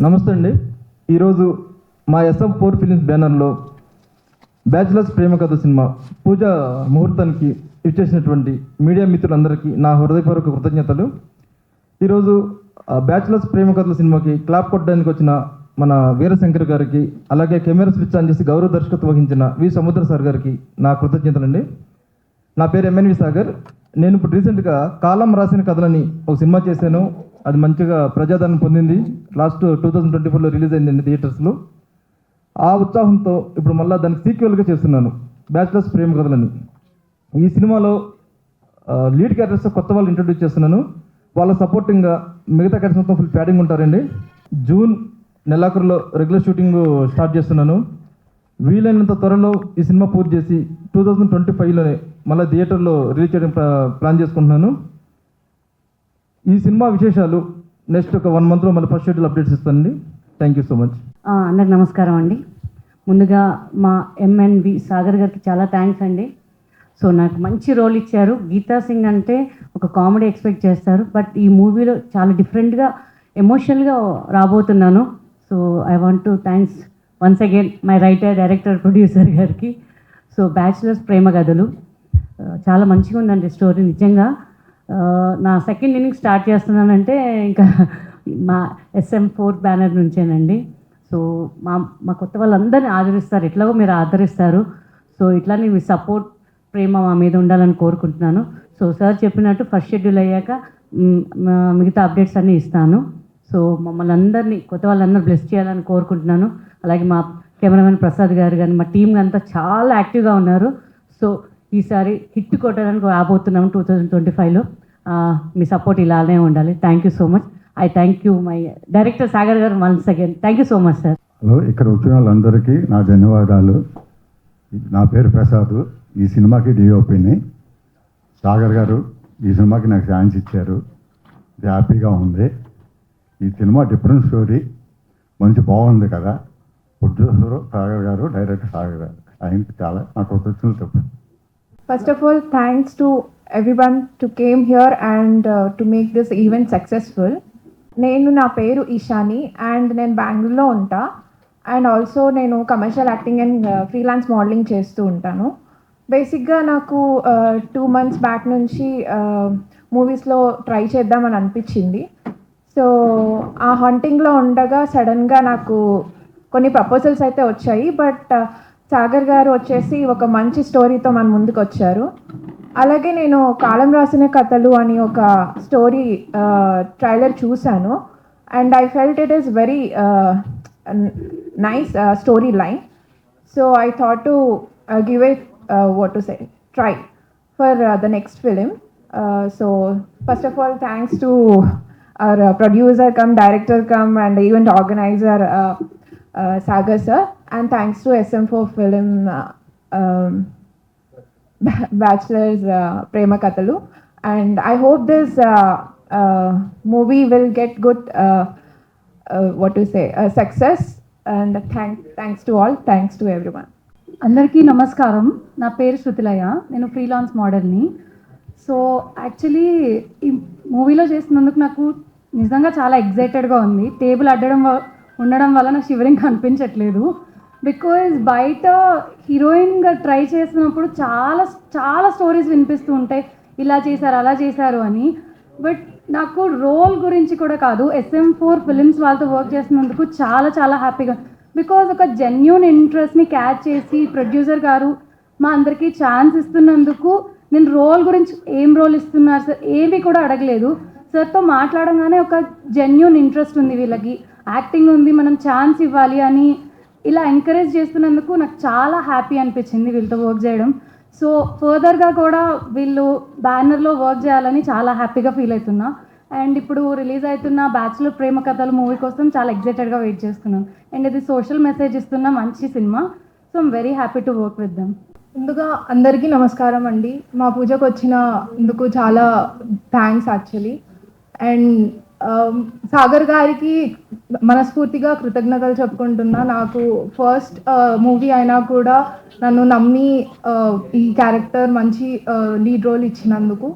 నమస్తే అండి. ఈరోజు మా SM4 ఫిలిమ్స్ బ్యానర్లో బ్యాచిలర్స్ ప్రేమ కథ సినిమా పూజ ముహూర్తానికి ఇచ్చేసినటువంటి మీడియా మిత్రులందరికీ నా హృదయపూర్వక కృతజ్ఞతలు. ఈరోజు బ్యాచిలర్స్ ప్రేమ కథల సినిమాకి క్లాప్ కొట్టడానికి వచ్చిన మన వీరశంకర్ గారికి, అలాగే కెమెరా స్విచ్ ఆన్ చేసి గౌరవ దర్శకత్వం వహించిన వి సముద్ర సార్ గారికి నా కృతజ్ఞతలండి. నా పేరు MNV సాగర్. నేను ఇప్పుడు రీసెంట్గా కాలం రాసిన కథలని ఒక సినిమా చేశాను. అది మంచిగా ప్రజాదరణ పొందింది. లాస్ట్ 2024లో రిలీజ్ అయిందండి థియేటర్స్లో. ఆ ఉత్సాహంతో ఇప్పుడు మళ్ళీ దానికి సీక్వెల్గా చేస్తున్నాను బ్యాచిలర్స్ ప్రేమ కథలని. ఈ సినిమాలో లీడ్ క్యారెక్టర్స్ కొత్త వాళ్ళు ఇంట్రొడ్యూస్ చేస్తున్నాను. వాళ్ళ సపోర్టింగ్గా మిగతా క్యారెక్టర్స్ మొత్తం ఫుల్ ప్యాడింగ్ ఉంటారండి. జూన్ నెలాఖరులో రెగ్యులర్ షూటింగ్ స్టార్ట్ చేస్తున్నాను. వీలైనంత త్వరలో ఈ సినిమా పూర్తి చేసి 2025లోనే మళ్ళీ థియేటర్లో రిలీజ్ చేయడం ప్లాన్ చేసుకుంటున్నాను. ఈ సినిమా విశేషాలు నెక్స్ట్ ఒక 1 monthలో మళ్ళీ ఫస్ట్ షెడ్యూల్ అప్డేట్స్ ఇస్తానండి. Thank you so much. అందరికి నమస్కారం అండి. ముందుగా మా MNV సాగర్ గారికి చాలా థ్యాంక్స్ అండి. సో నాకు మంచి రోల్ ఇచ్చారు. గీతా సింగ్ అంటే ఒక కామెడీ ఎక్స్పెక్ట్ చేస్తారు, బట్ ఈ మూవీలో చాలా డిఫరెంట్గా ఎమోషనల్గా రాబోతున్నాను. So I want to thanks once again my writer, director, producer గారికి. సో బ్యాచిలర్స్ ప్రేమ కథలు చాలా మంచిగా ఉందండి స్టోరీ. నిజంగా నా సెకండ్ ఇన్నింగ్ స్టార్ట్ చేస్తున్నానంటే ఇంకా మా SM4 బ్యానర్ నుంచేనండి. సో మా కొత్త వాళ్ళందరినీ ఆదరిస్తారు, ఎట్లాగో మీరు ఆదరిస్తారు. సో ఇట్లానే మీ సపోర్ట్, ప్రేమ మా మీద ఉండాలని కోరుకుంటున్నాను. సో సార్ చెప్పినట్టు ఫస్ట్ షెడ్యూల్ అయ్యాక మిగతా అప్డేట్స్ అన్నీ ఇస్తాను. సో మమ్మల్ని అందరినీ, కొత్త వాళ్ళందరూ బ్లెస్ చేయాలని కోరుకుంటున్నాను. అలాగే మా కెమెరామెన్ ప్రసాద్ గారు కానీ మా టీం అంతా చాలా యాక్టివ్గా ఉన్నారు. సో ఈసారి హిట్ కొట్టడానికి రాబోతున్నాము 2025లో. మీ సపోర్ట్ ఇలానే ఉండాలి. Thank you so much. I thank you my director Sagar garu once again. Thank you so much sir. Hello, ఇక్కడ వచ్చిన వాళ్ళందరికీ నా ధన్యవాదాలు. నా పేరు ప్రసాద్. ఈ సినిమాకి DOPని. సాగర్ గారు ఈ సినిమాకి నాకు ఛాన్స్ ఇచ్చారు. హ్యాపీగా ఉంది. ఈ సినిమా డిఫరెంట్ స్టోరీ, మంచి బాగుంది కదా. ప్రొడ్యూసర్ సాగర్ గారు, డైరెక్టర్ సాగర్ గారు, ఆయనకి చాలా నాకు కృతజ్ఞతలు చెప్పండి. First of all, thanks to everyone to came here and to make this event successful. నా పేరు ఈశాని అండ్ నేను బెంగళూరులో ఉంటా. అండ్ ఆల్సో నేను commercial acting and freelance modelling చేస్తూ ఉంటాను. బేసిక్గా నాకు 2 months బ్యాక్ నుంచి మూవీస్లో ట్రై చేద్దామని అనిపించింది. సో ఆ హంటింగ్లో ఉండగా సడన్గా నాకు కొన్ని ప్రపోజల్స్ అయితే వచ్చాయి. బట్ సాగర్ గారు వచ్చేసి ఒక మంచి స్టోరీతో మన ముందుకు వచ్చారు. అలాగే నేను కాలం రాసిన కథలు అని ఒక స్టోరీ ట్రైలర్ చూశాను. And I felt it is very nice story line. So I thought to give it what to say try for the next film. So first of all, thanks to our producer come director come and event organizer Sagar sir, and thanks to SM4 film Bachelors Prema Kathalu. And I hope this movie will get good what to say success. And thanks to all, thanks to everyone. అందరికీ నమస్కారం. నా పేరు శృతిలయ. నేను freelance మోడల్ని. So actually ఈ మూవీలో చేసినందుకు నాకు నిజంగా చాలా ఎగ్జైటెడ్గా ఉంది. టేబుల్ ఉండడం వల్ల నాకు షివరింగ్ కనిపించట్లేదు. బికాజ్ బయట హీరోయిన్గా ట్రై చేసినప్పుడు చాలా చాలా స్టోరీస్ వినిపిస్తూ ఉంటాయి, ఇలా చేశారు అలా చేశారు అని. బట్ నాకు రోల్ గురించి కూడా కాదు, SM4 ఫిలిమ్స్ వాళ్ళతో వర్క్ చేసినందుకు చాలా చాలా హ్యాపీగా. బికాజ్ ఒక జెన్యూన్ ఇంట్రెస్ట్ని క్యాచ్ చేసి ప్రొడ్యూసర్ గారు మా అందరికీ ఛాన్స్ ఇస్తున్నందుకు, నేను రోల్ గురించి ఏం రోల్ ఇస్తున్నారు సార్ ఏమీ కూడా అడగలేదు. సార్తో మాట్లాడంగానే ఒక జెన్యూన్ ఇంట్రెస్ట్ ఉంది, వీళ్ళకి యాక్టింగ్ ఉంది, మనం ఛాన్స్ ఇవ్వాలి అని ఇలా ఎంకరేజ్ చేస్తున్నందుకు నాకు చాలా హ్యాపీ అనిపించింది వీళ్ళతో వర్క్ చేయడం. సో ఫర్దర్గా కూడా వీళ్ళు బ్యానర్లో వర్క్ చేయాలని చాలా హ్యాపీగా ఫీల్ అవుతున్నా. అండ్ ఇప్పుడు రిలీజ్ అవుతున్న బ్యాచులర్ ప్రేమ కథలు మూవీ కోసం చాలా ఎగ్జైటెడ్గా వెయిట్ చేస్తున్నాను. అండ్ ఇది సోషల్ మెసేజ్ ఇస్తున్న మంచి cinema. So I'm very happy to work with them. ముందుగా అందరికీ నమస్కారం అండి. మా పూజకు వచ్చినందుకు చాలా థ్యాంక్స్ యాక్చువల్లీ. అండ్ సాగర్ గారికి మనస్ఫూర్తిగా కృతజ్ఞతలు చెప్పుకుంటున్నా. నాకు ఫస్ట్ మూవీ అయినా కూడా నన్ను నమ్మి ఈ క్యారెక్టర్ మంచి లీడ్ రోల్ ఇచ్చినందుకు.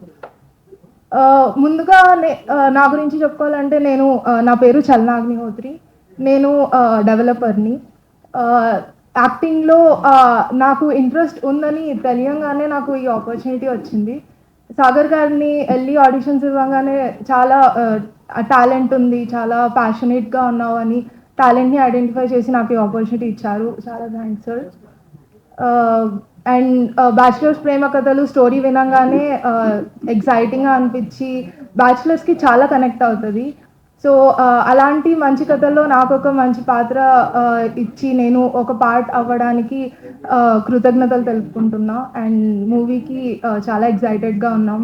ముందుగా నా గురించి చెప్పుకోవాలంటే నా పేరు చలనా అగ్నిహోత్రి. నేను డెవలపర్ని. యాక్టింగ్లో నాకు ఇంట్రెస్ట్ ఉందని తెలియంగానే నాకు ఈ ఆపర్చునిటీ వచ్చింది. సాగర్ గారిని వెళ్ళి ఆడిషన్స్ ఇవ్వగానే చాలా టాలెంట్ ఉంది, చాలా ప్యాషనేట్గా ఉన్నావు అని టాలెంట్ని ఐడెంటిఫై చేసి నాకు ఈ ఆపర్చునిటీ ఇచ్చారు. చాలా thanks sir. And bachelors Prema కథలు స్టోరీ వినంగానే ఎగ్జైటింగ్గా అనిపించి బ్యాచిలర్స్కి చాలా కనెక్ట్ అవుతుంది. సో అలాంటి మంచి కథల్లో నాకు ఒక మంచి పాత్ర ఇచ్చి నేను ఒక పార్ట్ అవ్వడానికి కృతజ్ఞతలు తెలుపుకుంటున్నా. అండ్ మూవీకి చాలా ఎగ్జైటెడ్గా ఉన్నాం.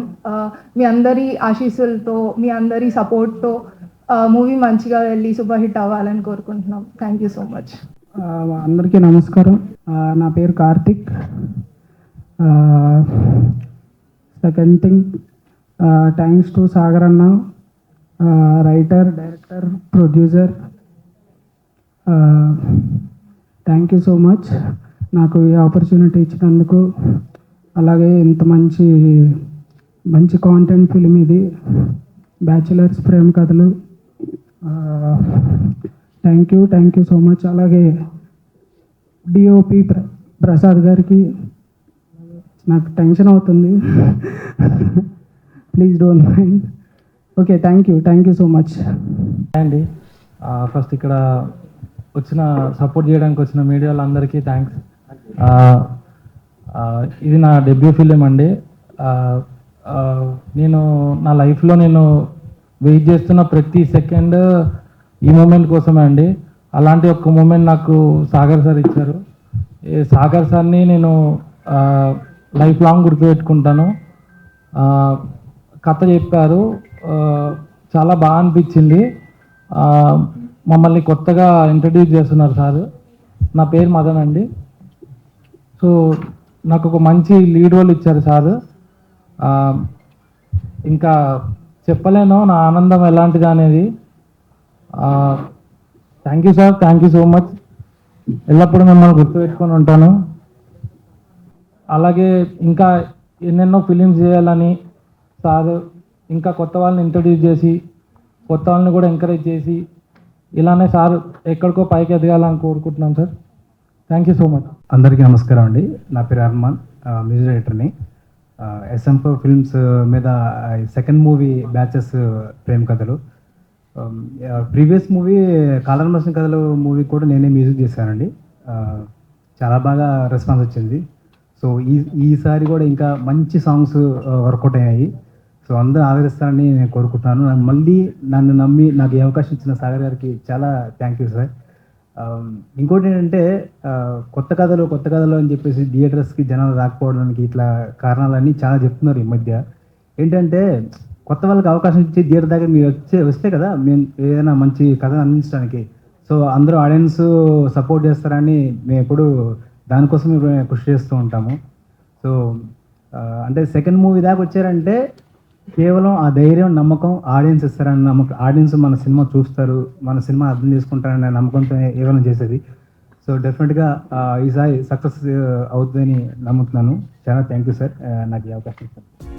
మీ అందరి ఆశీస్సులతో, మీ అందరి సపోర్ట్తో మూవీ మంచిగా వెళ్ళి సూపర్ హిట్ అవ్వాలని కోరుకుంటున్నాం. Thank you so much. అందరికీ నమస్కారం. నా పేరు Karthik. Second thing, thanks to Sagar అన్న, writer, director, producer. Thank you so much నాకు ఈ ఆపర్చునిటీ ఇచ్చినందుకు. అలాగే ఇంత మంచి కాంటెంట్ ఫిలిం ఇది, bachelors Prema Kathalu. Thank you so much. అలాగే డిఓపి ప్రసాద్ గారికి, నాకు టెన్షన్ అవుతుంది, please don't mind. Okay, thank you so much అండి. ఫస్ట్ ఇక్కడ సపోర్ట్ చేయడానికి వచ్చిన మీడియా వాళ్ళందరికీ థ్యాంక్స్. ఇది నా డెబ్యూ ఫిలిం అండి. నేను నా లైఫ్లో వెయిట్ చేస్తున్న ప్రతి సెకండ్ ఈ మూమెంట్ కోసమే అండి. అలాంటి ఒక మూమెంట్ నాకు సాగర్ సార్ ఇచ్చారు. ఈ సాగర్ సార్ని నేను లైఫ్ లాంగ్ గుర్తుపెట్టుకుంటాను. కథ చెప్పారు, చాలా బాగా అనిపించింది. మమ్మల్ని కొత్తగా ఇంట్రడ్యూస్ చేస్తున్నారు సార్. నా పేరు మదన్ అండి. సో నాకు ఒక మంచి లీడ్ రోల్ ఇచ్చారు సార్. ఇంకా చెప్పలేను నా ఆనందం ఎలాంటిది అనేది. Thank you sir, thank you so much. ఎల్లప్పుడూ మిమ్మల్ని గుర్తుపెట్టుకొని ఉంటాను. అలాగే ఇంకా ఎన్నెన్నో ఫిలిమ్స్ చేయాలని సార్ ఇంకా కొత్త వాళ్ళని ఇంట్రడ్యూస్ చేసి కొత్త వాళ్ళని కూడా ఎంకరేజ్ చేసి ఇలానే సార్ ఎక్కడికో పైకి ఎదగాలని కోరుకుంటున్నాం sir. Thank you so much. అందరికీ నమస్కారం అండి. నా పేరు అర్మాన్, మ్యూజిక్ డైరెక్టర్ని. ఎస్ఎంపో ఫిల్మ్స్ మీద సెకండ్ మూవీ బ్యాచెస్ ప్రేమ కథలు. ప్రీవియస్ మూవీ కాలర్ మోషన్ కథలు మూవీ కూడా నేనే మ్యూజిక్ చేశానండి. చాలా బాగా రెస్పాన్స్ వచ్చింది. సో ఈసారి కూడా ఇంకా మంచి సాంగ్స్ వర్కౌట్ అయ్యాయి. సో అందరూ ఆదరిస్తారని నేను కోరుకుంటున్నాను. మళ్ళీ నన్ను నమ్మి నాకు ఈ అవకాశం ఇచ్చిన సాగర్ గారికి చాలా థ్యాంక్ యూ సార్. ఇంకోటి ఏంటంటే కొత్త కథలు అని చెప్పేసి థియేటర్స్కి జనాలు రాకపోవడానికి ఇట్లా కారణాలన్నీ చాలా చెప్తున్నారు ఈ మధ్య. ఏంటంటే కొత్త వాళ్ళకి అవకాశం ఇచ్చి థియేటర్ దగ్గర మీరు వస్తే కదా మేము ఏదైనా మంచి కథ అందించడానికి. సో అందరూ ఆడియన్స్ సపోర్ట్ చేస్తారని మేము ఎప్పుడు దానికోసం కృషి చేస్తూ ఉంటాము. సో అంటే సెకండ్ మూవీ దాకా వచ్చారంటే కేవలం ఆ ధైర్యం, నమ్మకం ఆడియన్స్ ఇస్తారని నమ్మకం. ఆడియన్స్ మన సినిమా చూస్తారు, మన సినిమా అర్థం చేసుకుంటారనే నమ్మకంతో ఏమైనా చేసేది. సో డెఫినెట్గా ఈసారి సక్సెస్ అవుతుందని నమ్ముతున్నాను. చాలా థ్యాంక్ యూ సార్ నాకు ఈ అవకాశం ఇచ్చారు.